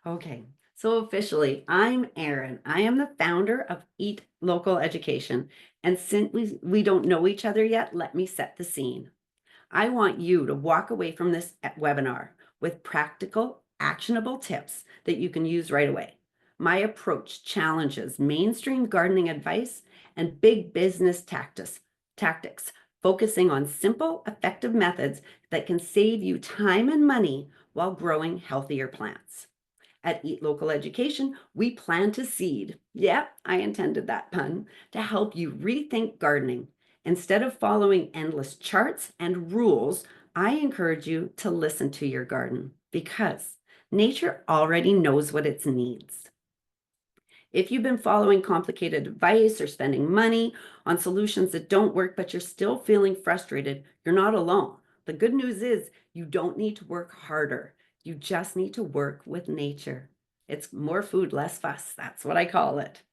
Okay, so officially, I'm Erin. I am the founder of Eat Local Education. And since we don't know each other yet, let me set the scene. I want you to walk away from this webinar with practical, actionable tips that you can use right away. My approach challenges mainstream gardening advice and big business tactics, focusing on simple, effective methods that can save you time and money while growing healthier plants. At Eat Local Education, we plan to seed. Yeah, I intended that pun to help you rethink gardening. Instead of following endless charts and rules, I encourage you to listen to your garden because nature already knows what it needs. If you've been following complicated advice or spending money on solutions that don't work, but you're still feeling frustrated, you're not alone. The good news is you don't need to work harder. You just need to work with nature. It's more food, less fuss. That's what I call it.